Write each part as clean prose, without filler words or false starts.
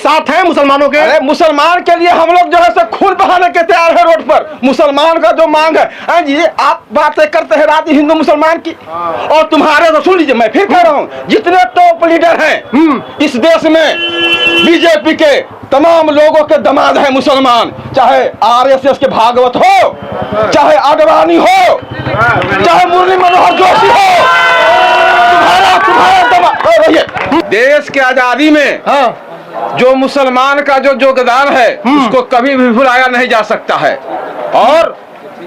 साथ हैं मुसलमानों के। अरे मुसलमान के लिए हम लोग जो है खून बहाने के तैयार है रोड पर। मुसलमान का जो मांग है जी, आप बातें करते हैं रात हिंदू मुसलमान की, और तुम्हारे तो सुन लीजिए, मैं फिर कह रहा हूँ, जितने टॉप लीडर हैं इस देश में, बीजेपी के तमाम लोगों के दामाद है मुसलमान, चाहे आरएसएस के भागवत हो, चाहे आडवाणी हो, चाहे मुरली मनोहर जोशी हो, तुम्हारा दामाद। देश के आजादी में जो मुसलमान का जो योगदान है उसको कभी भी भुलाया नहीं जा सकता है। और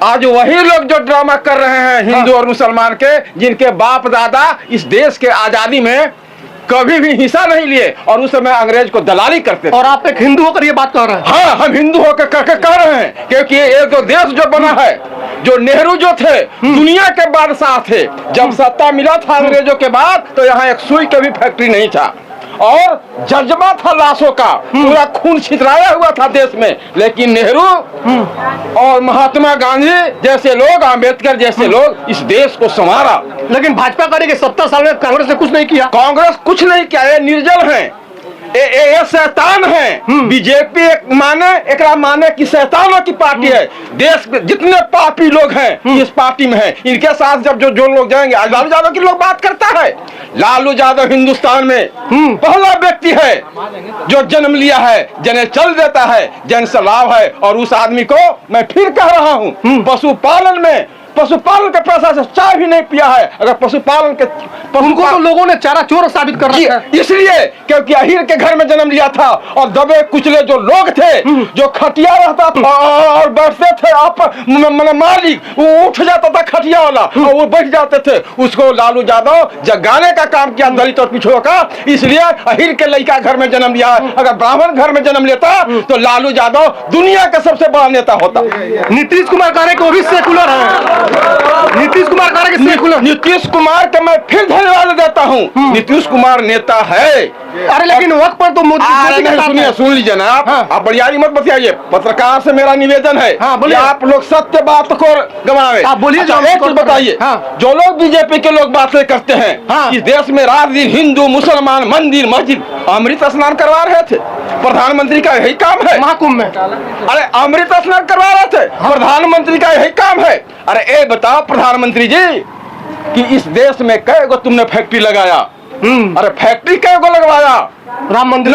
आज वही लोग जो ड्रामा कर रहे हैं हिंदू और मुसलमान के, जिनके बाप दादा इस देश के आजादी में कभी भी हिस्सा नहीं लिए और उस समय अंग्रेज को दलाली करते थे। और आप एक हिंदू होकर ये बात कर रहे हैं? हाँ, हम हिंदू होकर कह रहे हैं, क्योंकि ये जो देश जो बना है, जो नेहरू जो थे दुनिया के बादशाह थे, जब सत्ता मिला था अंग्रेजों के बाद तो यहाँ एक सुई का भी फैक्ट्री नहीं था और जज्बा था लाशों का, पूरा खून छितराया हुआ था देश में। लेकिन नेहरू और महात्मा गांधी जैसे लोग, अंबेडकर जैसे लोग इस देश को संवारा। लेकिन भाजपा करेगी 70 साल में कांग्रेस ने कुछ नहीं किया। कांग्रेस कुछ नहीं किया, ये निर्जल है, ये शैतान है। बीजेपी एक माने कि शैतानों की पार्टी है। देश में जितने पापी लोग हैं इस पार्टी में हैं, इनके साथ जब जो लोग जाएंगे, आज लालू यादव की लोग बात करता है। लालू यादव हिंदुस्तान में पहला व्यक्ति है जो जन्म लिया है, जन्म चल देता है, जन से लाभ है। और उस आदमी को मैं फिर कह रहा हूँ, पशुपालन के पैसा से चाय भी नहीं पिया है। अगर पशुपालन के उनको तो लोगों ने चारा चोर साबित कर रखा है, इसलिए क्योंकि अहीर के घर में जन्म लिया था और दबे कुचले जो लोग थे, जो खटिया रहता था और बैठते थे, आप मालिक वो उठ जाता था खटिया वाला और वो बैठ जाते थे, उसको लालू यादव जगाने का काम किया दलित और पिछड़ों का। इसलिए अहीर के लड़का घर में जन्म लिया है। अगर ब्राह्मण घर में जन्म लेता तो लालू यादव दुनिया का सबसे बड़ा नेता होता। नीतीश कुमार कह रहे कि वो भी सेकुलर है। नीतीश कुमार कह रहे कि सेकुलर। नीतीश कुमार का मैं फिर धन्यवाद देता हूँ। नीतीश कुमार नेता है। अरे लेकिन वक्त पर तो सुनिए, सुन लीजिए ना आप बड़ियारी मत बतियाइए। पत्रकार से मेरा निवेदन है कि आप लोग सत्य बात को गवावे। बोलिए। एक चीज बताइए, जो लोग बीजेपी के लोग बातें करते हैं इस देश में रात दिन हिंदू मुसलमान मंदिर मस्जिद अमृत स्नान करवा रहे थे। प्रधानमंत्री का यही काम है महाकुंभ में। अरे अमृत स्नान करवा रहे थे, प्रधानमंत्री का यही काम है। अरे ए बताओ प्रधानमंत्री जी कि इस देश में कई गो तुमने फैक्ट्री लगाया? अरे फैक्ट्री कई गो लगवाया? राम मंदिर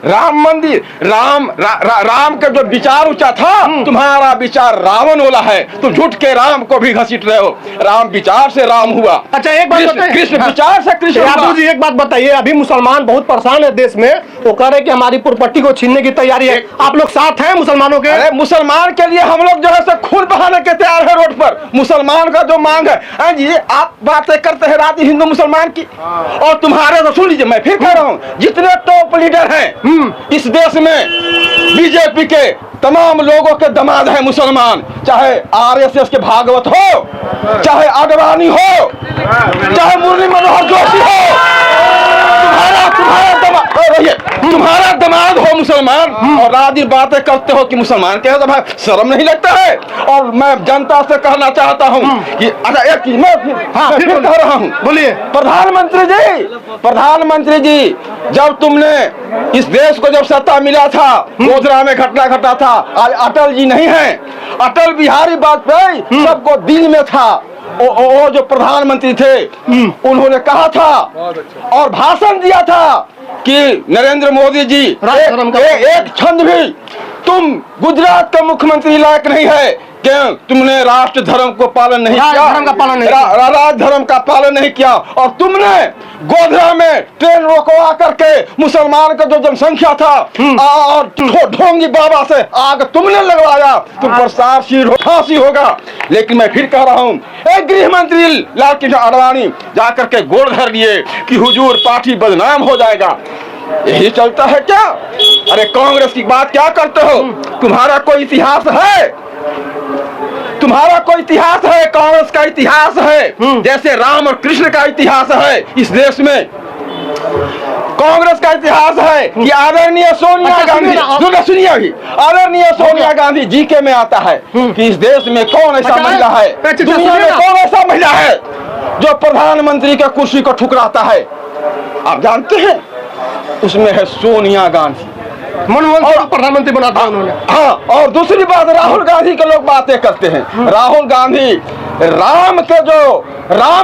राम मंदिर राम का जो विचार ऊंचा था, तुम्हारा विचार रावण वाला है। तुम झूठ के राम को भी घसीट रहे हो। राम विचार से राम हुआ। अच्छा एक बात बताइए, कृष्ण विचार से कृष्ण। यादव जी एक बात बताइए, अभी मुसलमान बहुत परेशान है देश में, वो कह रहे कि हमारी प्रॉपर्टी को छीनने की तैयारी है। आप लोग साथ हैं मुसलमानों के? अरे मुसलमान के लिए हम लोग जो है खून बहाने के तैयार है रोड पर। मुसलमान का जो मांग है जी, आप बातें करते हैं रात हिंदू मुसलमान की, और तुम्हारे तो सुन लीजिए, मैं फिर कह रहा हूँ, जितने टॉप लीडर हैं इस देश में, बीजेपी के तमाम लोगों के दामाद है मुसलमान, चाहे आरएसएस के भागवत हो, चाहे आडवाणी हो, चाहे मुरली मनोहर जोशी हो, तुम्हारा दामाद हो मुसलमान, और रात दिन बातें करते हो कि मुसलमान के तो भाई शर्म नहीं लगता है। और मैं जनता से कहना चाहता हूँ कि अच्छा एक चीज मैं फिर कह रहा हूँ, बोलिए। प्रधानमंत्री जी जब तुमने इस देश को जब सत्ता मिला था, गोधरा में घटना घटा था। आज अटल जी नहीं है, अटल बिहारी वाजपेयी सबको दिल में था। वो जो प्रधानमंत्री थे उन्होंने कहा था और भाषण दिया था कि नरेंद्र मोदी जी एक क्षण भी तुम गुजरात का मुख्यमंत्री लायक नहीं है, क्यों तुमने राष्ट्र धर्म को पालन नहीं किया, राज धर्म का पालन नहीं किया, और तुमने गोधरा में ट्रेन रोकवा करके मुसलमान का जो जनसंख्या था और ढोंगी बाबा से आग तुमने लगवाया, तुम पर फांसी होगा। लेकिन मैं फिर कह रहा हूँ, एक गृह मंत्री लालकृष्ण आडवाणी जाकर के गोड़ धर लिए कि हुजूर पार्टी बदनाम हो जाएगा। यही चलता है क्या? अरे कांग्रेस की बात क्या करते हो? तुम्हारा कोई इतिहास है? तुम्हारा कोई इतिहास है? कांग्रेस का इतिहास है जैसे राम और कृष्ण का इतिहास है इस देश में। कांग्रेस का इतिहास है कि आदरणीय सोनिया गांधी, सुनिए अभी, आदरणीय सोनिया गांधी जी के में आता है कि इस देश में कौन ऐसा महिला है, दुनिया में कौन ऐसा महिला है जो प्रधानमंत्री के कुर्सी को ठुकराता है? आप जानते हैं, उसमें है सोनिया गांधी। मनमोहन सिंह को प्रधानमंत्री बना दिया उन्होंने। हाँ, और दूसरी बात, राहुल गांधी के लोग बातें करते हैं। राहुल गांधी राम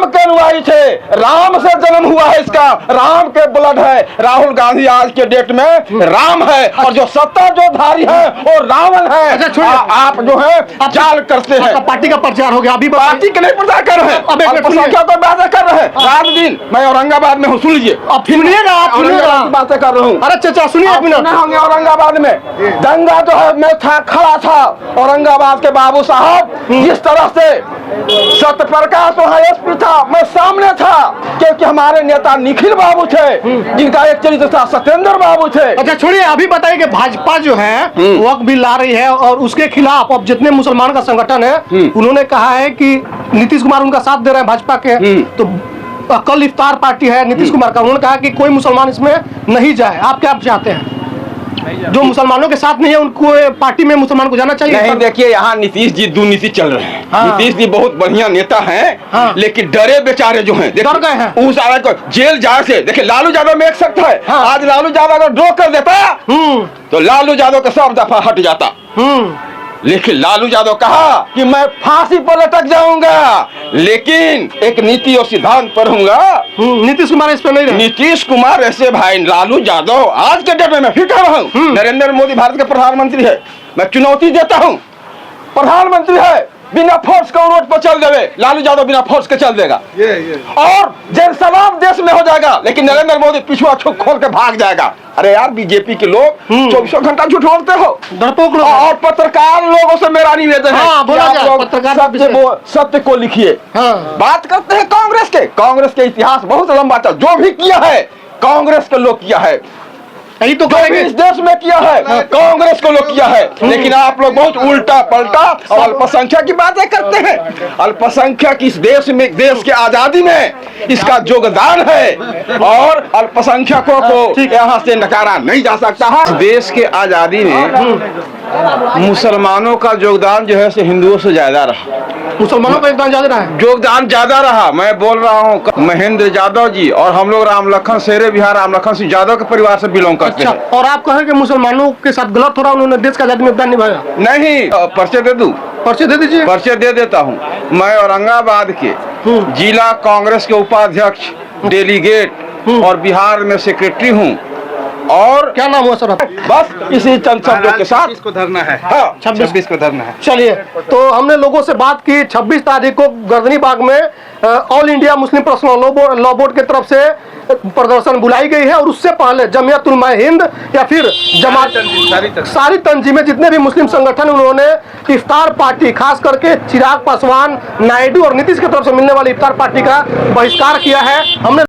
के अनुयायी थे, राम से जन्म हुआ है, इसका राम के ब्लड है। राहुल गांधी आज के डेट में राम है, और जो सत्ता जो धारी है वो रावण है। अच्छा, छोड़िए। आप जो है चाल करते हैं। आपका पार्टी का प्रचार हो गया, अभी पार्टी के नहीं प्रचार कर रहे हैं, अब एक मिनट सुनिए। अल्पसंख्यक को बातें कर रहे हैं। रात दिन मैं औरंगाबाद में हूँ, सुन लीजिए। अब सुनिएगा, आप सुनिएगा, औरंगाबाद की बातें कर रहा हूँ। अरे चाचा सुनिए एक मिनट। होंगे औरंगाबाद में दंगा जो है, मैं खड़ा था औरंगाबाद के बाबू साहब, जिस तरह से सत्यप्रकाश वहाँ एसपी था, मैं सामने था, क्योंकि हमारे नेता निखिल बाबू थे, जिनका एक चरित्र था सत्येंद्र बाबू थे। अच्छा छोड़िए, अभी बताइए कि भाजपा जो है वक्त भी ला रही है, और उसके खिलाफ अब जितने मुसलमान का संगठन है उन्होंने कहा है कि नीतीश कुमार उनका साथ दे रहे हैं भाजपा के। तो कल इफ्तार पार्टी है नीतीश कुमार का, उन्होंने कहा कि कोई मुसलमान इसमें नहीं जाए। आप क्या चाहते हैं? जो मुसलमानों के साथ नहीं है उनको पार्टी में मुसलमान को जाना चाहिए? नहीं, देखिए यहाँ नीतीश जी दुर्नीति चल रहे हैं। हाँ। नीतीश जी बहुत बढ़िया नेता हैं, हाँ। लेकिन डरे बेचारे जो हैं, डर गए हैं। उस आदमी को जेल जाए से। देखिए लालू यादव में एक सकता है, हाँ। आज लालू यादव अगर ड्रॉ कर देता तो लालू यादव का सब दफा हट जाता। लेकिन लालू यादव कहा कि मैं फांसी पर लटक जाऊंगा, लेकिन एक नीति और सिद्धांत पर हूँगा। नीतीश कुमार इस पे नहीं रहे। नीतीश कुमार ऐसे भाई, लालू यादव आज के डेट में मैं फिर कह रहा हूँ, नरेंद्र मोदी भारत के प्रधानमंत्री है, मैं चुनौती देता हूँ, प्रधानमंत्री है, बिना फोर्स का रोड पर चल देवे, लालू यादव बिना फोर्स के चल देगा। और जेल सलाम देश में हो जाएगा, लेकिन नरेंद्र मोदी पिछुआ खोल के भाग जाएगा। अरे यार, बीजेपी के लोग 24 घंटा झूठ बोलते हो, डरपोक लोग। और पत्रकार लोगों से मेरा निवेदन है हाँ, कि बोला आप जाए, लोग पत्रकार सत्य को लिखिए। हाँ। बात करते हैं कांग्रेस के इतिहास बहुत लंबा था, जो भी किया है कांग्रेस के लोग किया है, यही तो जो भी करेंगे। इस देश में किया है कांग्रेस को लोग किया है। लेकिन आप लोग बहुत उल्टा पलटा और अल्पसंख्यक की बातें करते हैं। अल्पसंख्यक इस देश में, देश के आजादी में इसका योगदान है, और अल्पसंख्यकों को यहाँ से नकारा नहीं जा सकता है। देश के आजादी में मुसलमानों का योगदान जो है हिंदुओं से ज्यादा रहा। मुसलमानों का योगदान ज्यादा है, योगदान ज्यादा रहा। मैं बोल रहा हूँ महेंद्र यादव जी, और हम लोग राम लखन शेरे बिहार राम लखन सिंह यादव के परिवार से बिलोंग करते अच्छा, हैं। और आप कहें कि मुसलमानों के साथ गलत हो रहा, उन्होंने देश का आजादी में योगदान निभाया? नहीं, पर्चे दे दूं? पर्चे दे दीजिए। पर्चे दे देता हूँ। मैं औरंगाबाद के जिला कांग्रेस के उपाध्यक्ष, डेलीगेट और बिहार में सेक्रेटरी हूँ। और क्या नाम हुआ सर? बस इसी चंद शब्दों के साथ इसको धरना है। हाँ, 26 को धरना है। चलिए, तो हमने लोगों से बात की। 26 तारीख को गर्दनी बाग में all India Muslim personal law board की तरफ से प्रदर्शन बुलाई गई है, और उससे पहले जमियत उलमा हिंद या फिर जमात, सारी तंजीमें, जितने भी मुस्लिम संगठन, उन्होंने इफ्तार पार्टी, खास करके चिराग पासवान, नायडू और नीतीश की तरफ से मिलने वाली इफ्तार पार्टी का बहिष्कार किया है। हमने